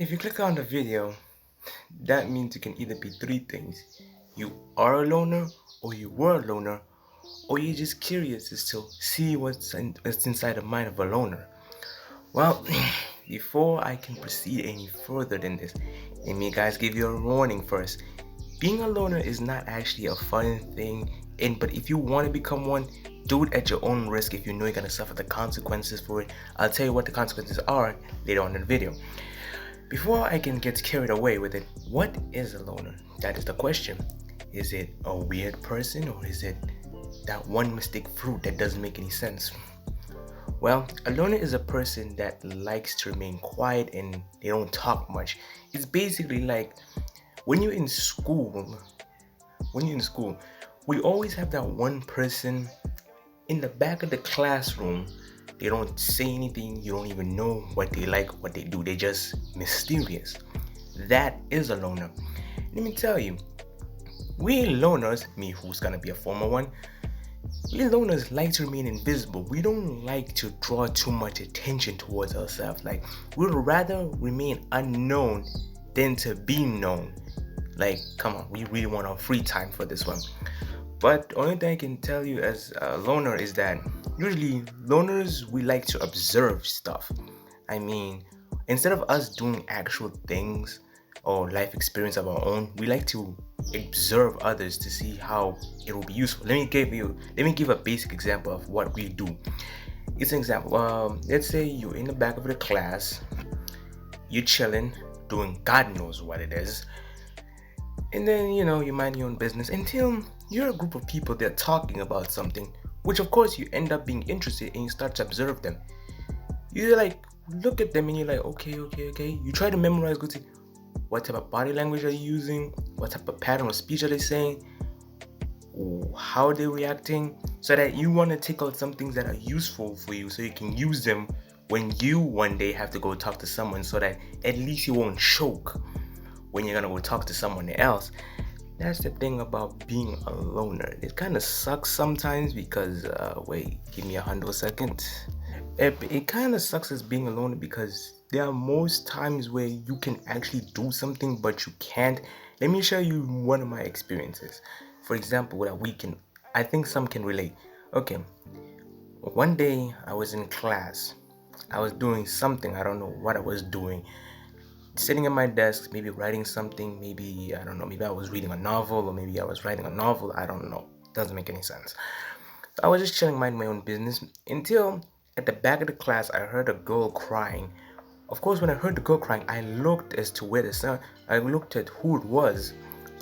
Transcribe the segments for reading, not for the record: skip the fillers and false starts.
If you click on the video, that means you can either be three things. You are a loner, or you were a loner, or you're just curious as to see what's inside the mind of a loner. Well, before I can proceed any further than this, let me guys give you a warning first. Being a loner is not actually a fun thing, but if you want to become one, do it at your own risk if you know you're gonna suffer the consequences for it. I'll tell you what the consequences are later on in the video. Before I can get carried away with it, what is a loner? That is the question. Is it a weird person or is it that one mistake fruit that doesn't make any sense? Well, a loner is a person that likes to remain quiet and they don't talk much. It's basically like when you're in school, we always have that one person in the back of the classroom. They don't say anything, you don't even know what they like, what they do. They're just mysterious. That is a loner. Let me tell you, we loners, me who's gonna be a former one, we loners like to remain invisible. We don't like to draw too much attention towards ourselves. Like, we'd rather remain unknown than to be known. Like, come on, we really want our free time for this one. But the only thing I can tell you as a loner is that usually loners, we like to observe stuff. I mean, instead of us doing actual things or life experience of our own, we like to observe others to see how it will be useful. Let me give a basic example of what we do. It's an example. Let's say you're in the back of the class, you're chilling, doing God knows what it is, and then you mind your own business until you're a group of people that are talking about something, which of course you end up being interested and you start to observe them. You like look at them and you're like, okay. You try to memorize, go to what type of body language are you using, what type of pattern of speech are they saying, how are they reacting, so that you want to take out some things that are useful for you so you can use them when you one day have to go talk to someone, so that at least you won't choke when you're gonna go talk to someone else. That's the thing about being a loner. It kind of sucks sometimes because, wait, give me a hundred second. It kind of sucks as being a loner because there are most times where you can actually do something but you can't. Let me show you one of my experiences. For example, what we can, I think some can relate. Okay, one day I was in class. I was doing something, I don't know what I was doing, sitting at my desk, maybe writing something, maybe, I don't know, maybe I was reading a novel, or maybe I was writing a novel, I don't know. Doesn't make any sense. So I was just chilling, minding my own business, until at the back of the class, I heard a girl crying. Of course, when I heard the girl crying, I looked as to where the sound, I looked at who it was.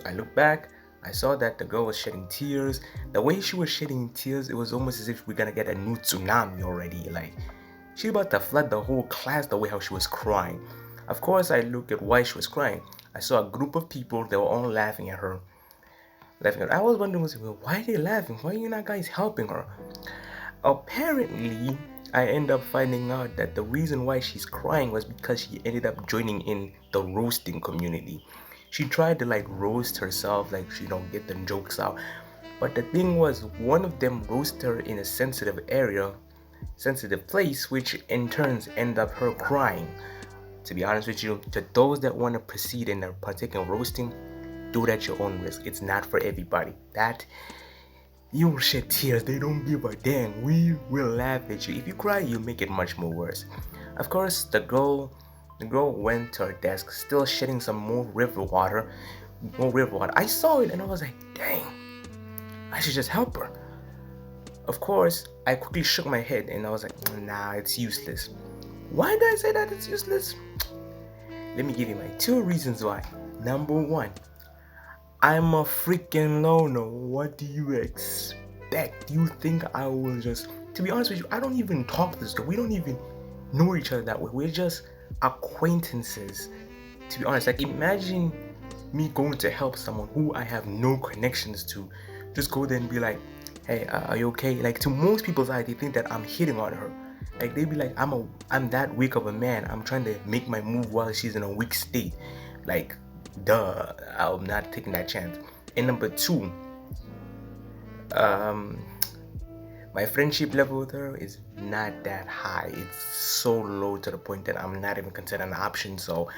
I looked back, I saw that the girl was shedding tears. The way she was shedding tears, it was almost as if we're gonna get a new tsunami already. Like, she about to flood the whole class the way how she was crying. Of course, I looked at why she was crying. I saw a group of people, they were all laughing at her. I was wondering, well, why are they laughing? Why are you not guys helping her? Apparently, I end up finding out that the reason why she's crying was because she ended up joining in the roasting community. She tried to like roast herself, like get the jokes out. But the thing was, one of them roasted her in a sensitive area, sensitive place, which in turns end up her crying. To be honest with you, to those that want to proceed in a particular roasting, do it at your own risk. It's not for everybody. That you will shed tears. They don't give a damn. We will laugh at you. If you cry, you make it much more worse. Of course, the girl went to her desk, still shedding some more river water. I saw it and I was like, dang, I should just help her. Of course, I quickly shook my head and I was like, nah, it's useless. Why did I say that it's useless? Let me give you my two reasons why. Number one, I'm a freaking loner. What do you expect? You think I will just... To be honest with you, I don't even talk to this girl. We don't even know each other that way. We're just acquaintances. To be honest, like, imagine me going to help someone who I have no connections to. Just go there and be like, hey, are you okay? Like, to most people's eyes, they think that I'm hitting on her. Like, they be like, I'm that weak of a man. I'm trying to make my move while she's in a weak state. Like, duh, I'm not taking that chance. And number two, My friendship level with her is not that high. It's so low to the point that I'm not even considering an option. So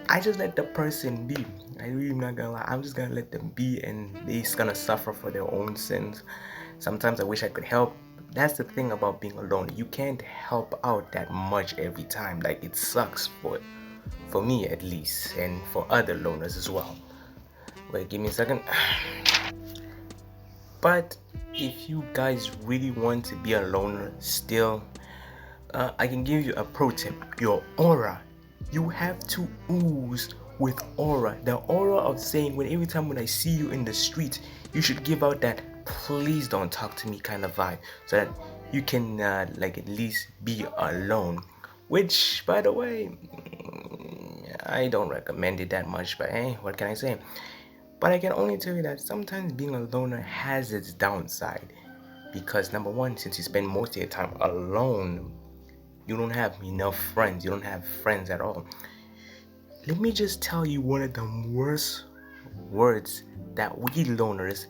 I just let the person be. I really am not gonna lie. I'm just gonna let them be, and they're gonna suffer for their own sins. Sometimes I wish I could help. That's the thing about being alone. You can't help out that much every time. Like, it sucks for me at least, and for other loners as well. Wait, give me a second. But if you guys really want to be a loner still, I can give you a pro tip. Your aura. You have to ooze with aura. The aura of saying, when every time when I see you in the street, you should give out that please don't talk to me kind of vibe, so that you can like at least be alone. Which, by the way, I don't recommend it that much, but hey, what can I say? But I can only tell you that sometimes being a loner has its downside. Because number one, since you spend most of your time alone, you don't have enough friends. You don't have friends at all. Let me just tell you one of the worst words that we loners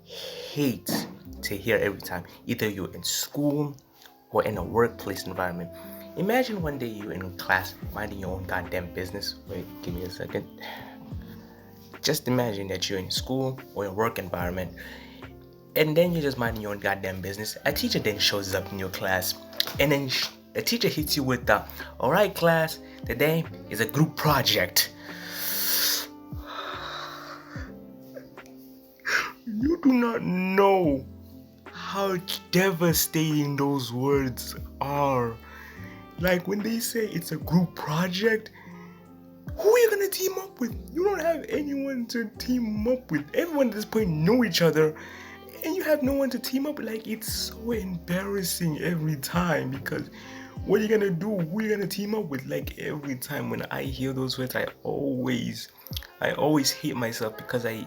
hate to hear every time. Either you're in school or in a workplace environment. Imagine one day you're in class minding your own goddamn business. Wait, give me a second. Just imagine that you're in school or a work environment, and then you're just minding your own goddamn business. A teacher then shows up in your class, and then the teacher hits you with the, alright class, today is a group project. You do not know how devastating those words are. Like, when they say it's a group project, who are you gonna team up with? You don't have anyone to team up with. Everyone at this point know each other, and you have no one to team up. Like, it's so embarrassing every time, because what are you gonna do? Who are you gonna team up with? Like, every time when I hear those words, I always hate myself, because I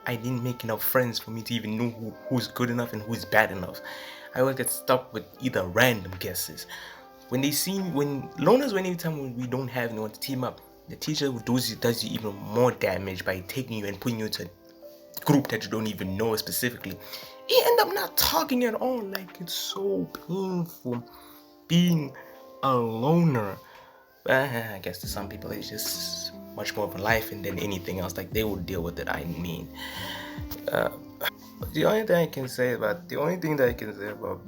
didn't make enough friends for me to even know who's good enough and who's bad enough. I always get stuck with either random guesses. When anytime when we don't have anyone to team up, the teacher does you even more damage by taking you and putting you into a group that you don't even know specifically. You end up not talking at all. Like, it's so painful being a loner. I guess to some people it's just much more of a life than anything else. Like, they will deal with it. I mean, the only thing that I can say about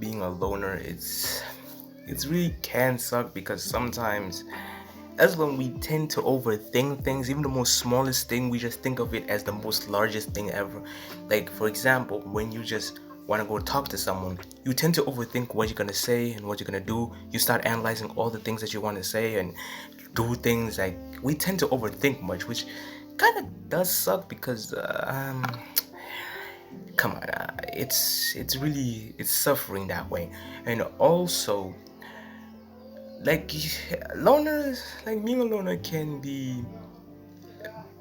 being a loner, it's really can suck, because sometimes as when we tend to overthink things, even the most smallest thing, we just think of it as the most largest thing ever. Like, for example, when you just want to go talk to someone, you tend to overthink what you're going to say and what you're going to do. You start analyzing all the things that you want to say and do things. Like, we tend to overthink much, which kind of does suck, because come on, it's suffering that way. And also, like, loners, like being a loner can be,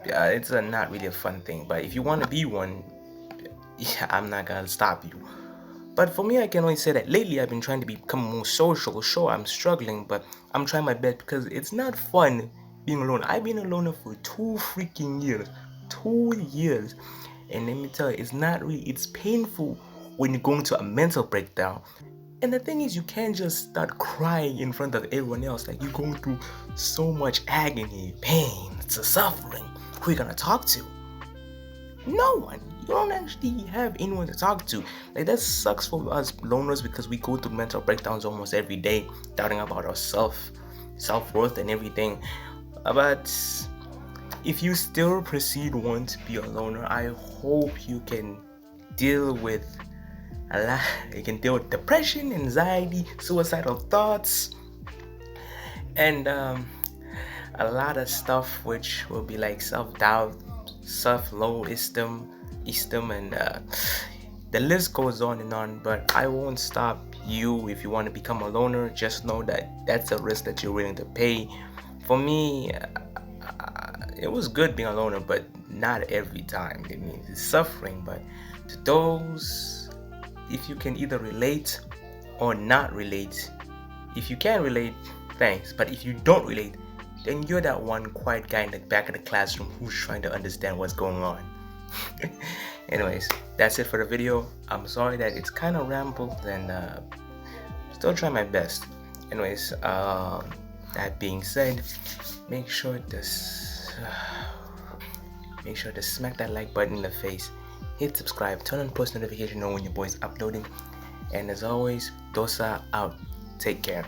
it's not really a fun thing. But if you want to be one, I'm not gonna stop you. But for me, I can only say that lately I've been trying to become more social. Sure, I'm struggling, but I'm trying my best, because it's not fun being alone. I've been a loner for 2 freaking years. 2 years. And let me tell you, it's painful when you're going to a mental breakdown. And the thing is, you can't just start crying in front of everyone else. Like, you're going through so much agony, pain, suffering. Who are you gonna talk to? No one. You don't actually have anyone to talk to. Like, that sucks for us loners, because we go through mental breakdowns almost every day, doubting about our self-worth and everything. But if you still want to be a loner, I hope you can deal with you can deal with depression, anxiety, suicidal thoughts, and a lot of stuff, which will be like self-doubt, self-low esteem, and the list goes on and on. But I won't stop you. If you want to become a loner, just know that that's a risk that you're willing to pay. For me, it was good being a loner, but not every time. It means it's suffering. But to those, if you can either relate or not relate, if you can relate, thanks. But if you don't relate, then you're that one quiet guy in the back of the classroom who's trying to understand what's going on. Anyways, that's it for the video. I'm sorry that it's kind of rambled, and still try my best. Anyways, that being said, make sure to smack that like button in the face, hit subscribe, turn on post notification, know when your boy's uploading, and as always, Dosa out. Take care.